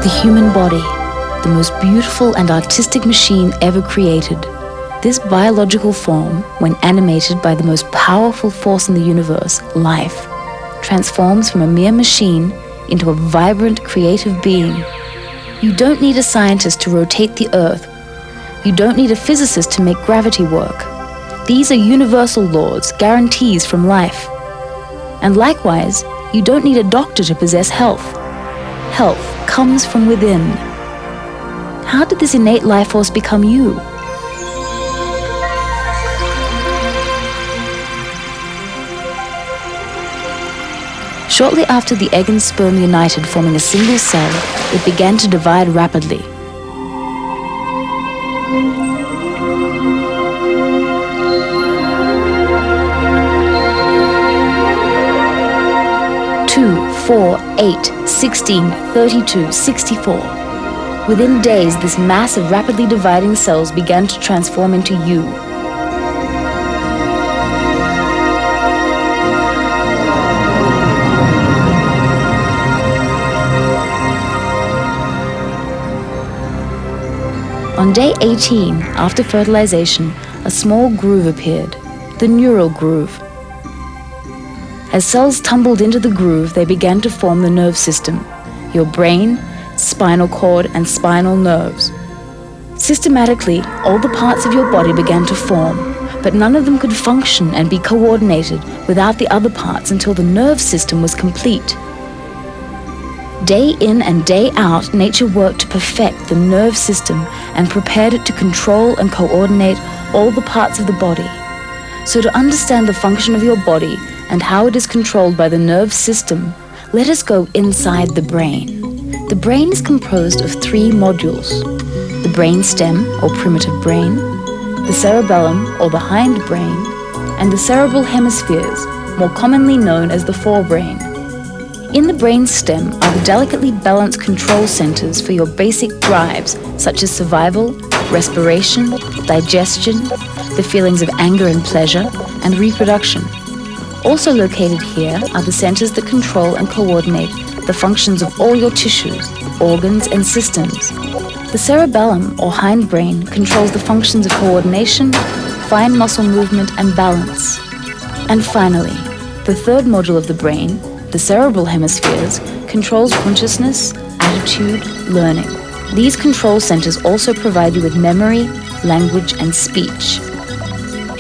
The human body, the most beautiful and artistic machine ever created. This biological form, when animated by the most powerful force in the universe, life, transforms from a mere machine into a vibrant, creative being. You don't need a scientist to rotate the earth. You don't need a physicist to make gravity work. These are universal laws, guarantees from life. And likewise, you don't need a doctor to possess health. Health comes from within. How did this innate life force become you? Shortly after the egg and sperm united, forming a single cell, it began to divide rapidly. Two, 4, 8, 16, 32, 64. Within days, this mass of rapidly dividing cells began to transform into you. On day 18, after fertilization, a small groove appeared, the neural groove. As cells tumbled into the groove, they began to form the nerve system, your brain, spinal cord, and spinal nerves. Systematically, all the parts of your body began to form, but none of them could function and be coordinated without the other parts until the nerve system was complete. Day in and day out, nature worked to perfect the nerve system and prepared it to control and coordinate all the parts of the body. So to understand the function of your body and how it is controlled by the nerve system, let us go inside the brain. The brain is composed of 3 modules: the brain stem, or primitive brain, the cerebellum, or the hind brain, and the cerebral hemispheres, more commonly known as the forebrain. In the brain stem are the delicately balanced control centers for your basic drives, such as survival, respiration, digestion, the feelings of anger and pleasure, and reproduction. Also located here are the centers that control and coordinate the functions of all your tissues, organs, and systems. The cerebellum, or hindbrain, controls the functions of coordination, fine muscle movement, and balance. And finally, the third module of the brain, the cerebral hemispheres, controls consciousness, attitude, learning. These control centers also provide you with memory, language, and speech.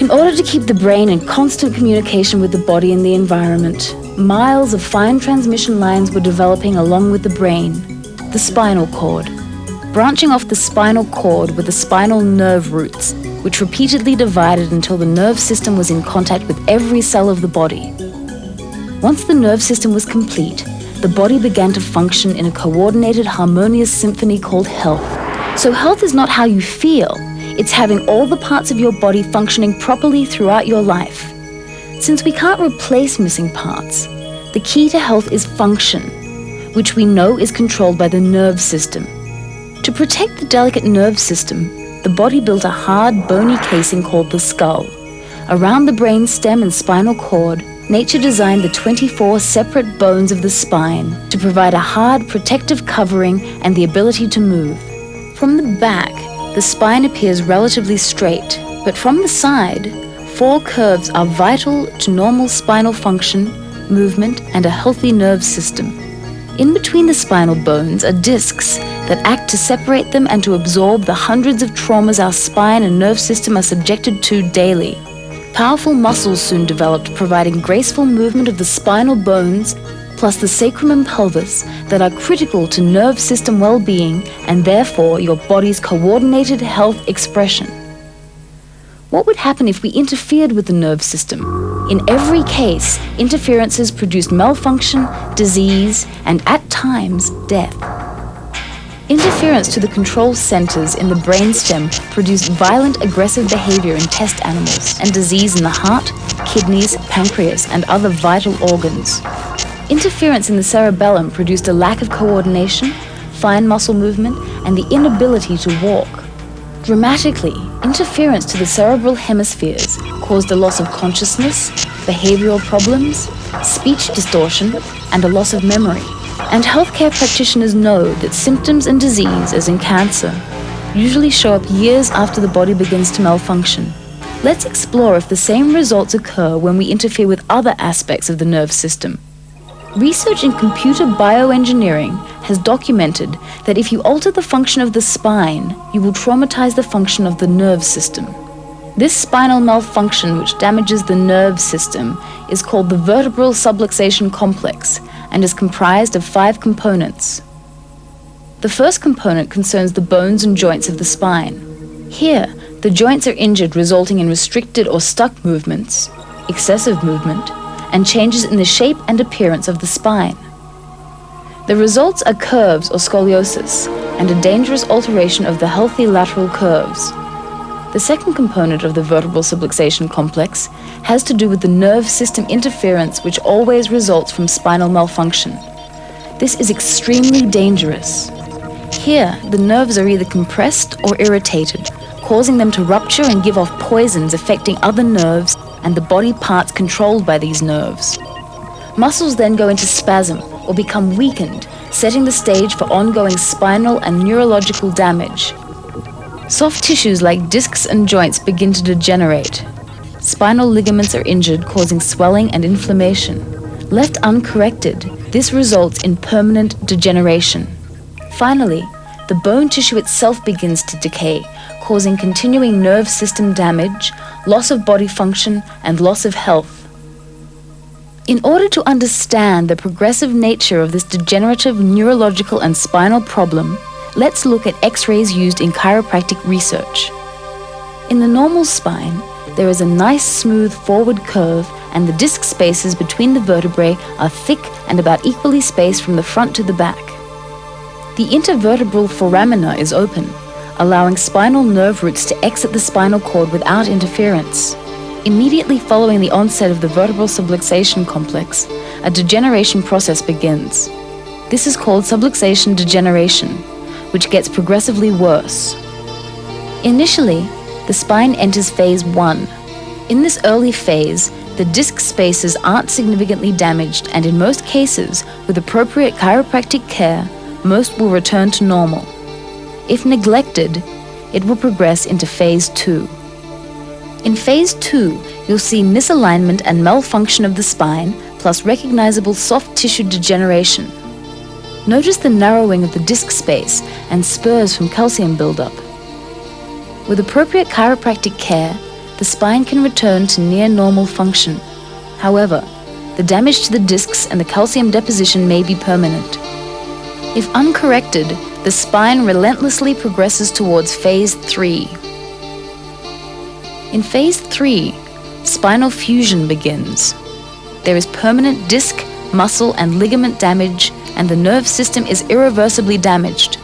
In order to keep the brain in constant communication with the body and the environment, miles of fine transmission lines were developing along with the brain, the spinal cord. Branching off the spinal cord were the spinal nerve roots, which repeatedly divided until the nerve system was in contact with every cell of the body. Once the nerve system was complete, the body began to function in a coordinated, harmonious symphony called health. So health is not how you feel, it's having all the parts of your body functioning properly throughout your life. Since we can't replace missing parts, the key to health is function, which we know is controlled by the nerve system. To protect the delicate nerve system, the body built a hard, bony casing called the skull. Around the brain stem and spinal cord, nature designed the 24 separate bones of the spine to provide a hard, protective covering and the ability to move. From the back, the spine appears relatively straight, but from the side, 4 curves are vital to normal spinal function, movement, and a healthy nerve system. In between the spinal bones are discs that act to separate them and to absorb the hundreds of traumas our spine and nerve system are subjected to daily. Powerful muscles soon developed, providing graceful movement of the spinal bones, plus the sacrum and pelvis, that are critical to nerve system well-being and therefore your body's coordinated health expression. What would happen if we interfered with the nerve system? In every case, interferences produced malfunction, disease, and at times, death. Interference to the control centers in the brainstem produced violent, aggressive behavior in test animals and disease in the heart, kidneys, pancreas, and other vital organs. Interference in the cerebellum produced a lack of coordination, fine muscle movement, and the inability to walk. Dramatically, interference to the cerebral hemispheres caused a loss of consciousness, behavioral problems, speech distortion, and a loss of memory. And healthcare practitioners know that symptoms and disease, as in cancer, usually show up years after the body begins to malfunction. Let's explore if the same results occur when we interfere with other aspects of the nerve system. Research in computer bioengineering has documented that if you alter the function of the spine, you will traumatize the function of the nerve system. This spinal malfunction, which damages the nerve system, is called the vertebral subluxation complex and is comprised of 5 components. The first component concerns the bones and joints of the spine. Here, the joints are injured, resulting in restricted or stuck movements, excessive movement, and changes in the shape and appearance of the spine. The results are curves or scoliosis and a dangerous alteration of the healthy lateral curves. The second component of the vertebral subluxation complex has to do with the nerve system interference, which always results from spinal malfunction. This is extremely dangerous. Here, the nerves are either compressed or irritated, causing them to rupture and give off poisons affecting other nerves and the body parts controlled by these nerves. Muscles then go into spasm or become weakened, setting the stage for ongoing spinal and neurological damage. Soft tissues like discs and joints begin to degenerate. Spinal ligaments are injured, causing swelling and inflammation. Left uncorrected, this results in permanent degeneration. Finally, the bone tissue itself begins to decay, causing continuing nerve system damage, loss of body function, and loss of health. In order to understand the progressive nature of this degenerative neurological and spinal problem, let's look at X-rays used in chiropractic research. In the normal spine, there is a nice smooth forward curve, and the disc spaces between the vertebrae are thick and about equally spaced from the front to the back. The intervertebral foramina is open, allowing spinal nerve roots to exit the spinal cord without interference. Immediately following the onset of the vertebral subluxation complex, a degeneration process begins. This is called subluxation degeneration, which gets progressively worse. Initially, the spine enters phase 1. In this early phase, the disc spaces aren't significantly damaged, and in most cases, with appropriate chiropractic care, most will return to normal. If neglected, it will progress into phase 2. In phase 2, you'll see misalignment and malfunction of the spine, plus recognizable soft tissue degeneration. Notice the narrowing of the disc space and spurs from calcium buildup. With appropriate chiropractic care, the spine can return to near normal function. However, the damage to the discs and the calcium deposition may be permanent. If uncorrected, the spine relentlessly progresses towards phase 3. In phase 3, spinal fusion begins. There is permanent disc, muscle, and ligament damage, and the nerve system is irreversibly damaged.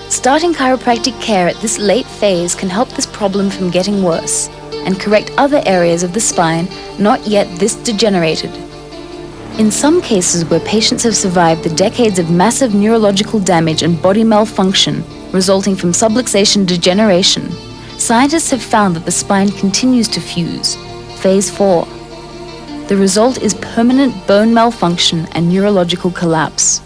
Starting chiropractic care at this late phase can help this problem from getting worse and correct other areas of the spine not yet this degenerated. In some cases where patients have survived the decades of massive neurological damage and body malfunction resulting from subluxation degeneration, scientists have found that the spine continues to fuse, phase 4. The result is permanent bone malfunction and neurological collapse.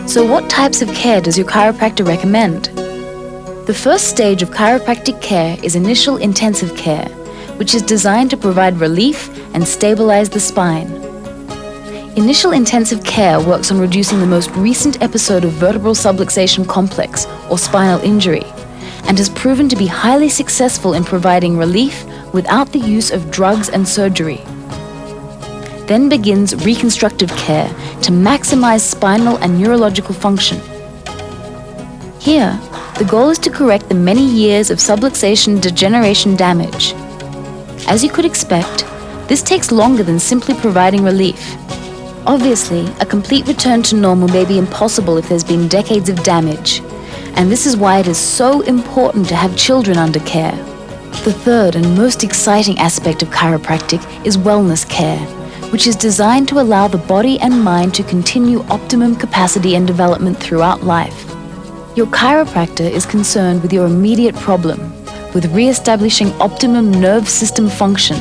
So what types of care does your chiropractor recommend? The first stage of chiropractic care is initial intensive care, which is designed to provide relief and stabilize the spine. Initial intensive care works on reducing the most recent episode of vertebral subluxation complex or spinal injury, and has proven to be highly successful in providing relief without the use of drugs and surgery. Then begins reconstructive care to maximize spinal and neurological function. Here, the goal is to correct the many years of subluxation degeneration damage. As you could expect, this takes longer than simply providing relief. Obviously, a complete return to normal may be impossible if there's been decades of damage, and this is why it is so important to have children under care. The third and most exciting aspect of chiropractic is wellness care, which is designed to allow the body and mind to continue optimum capacity and development throughout life. Your chiropractor is concerned with your immediate problem, with re-establishing optimum nerve system function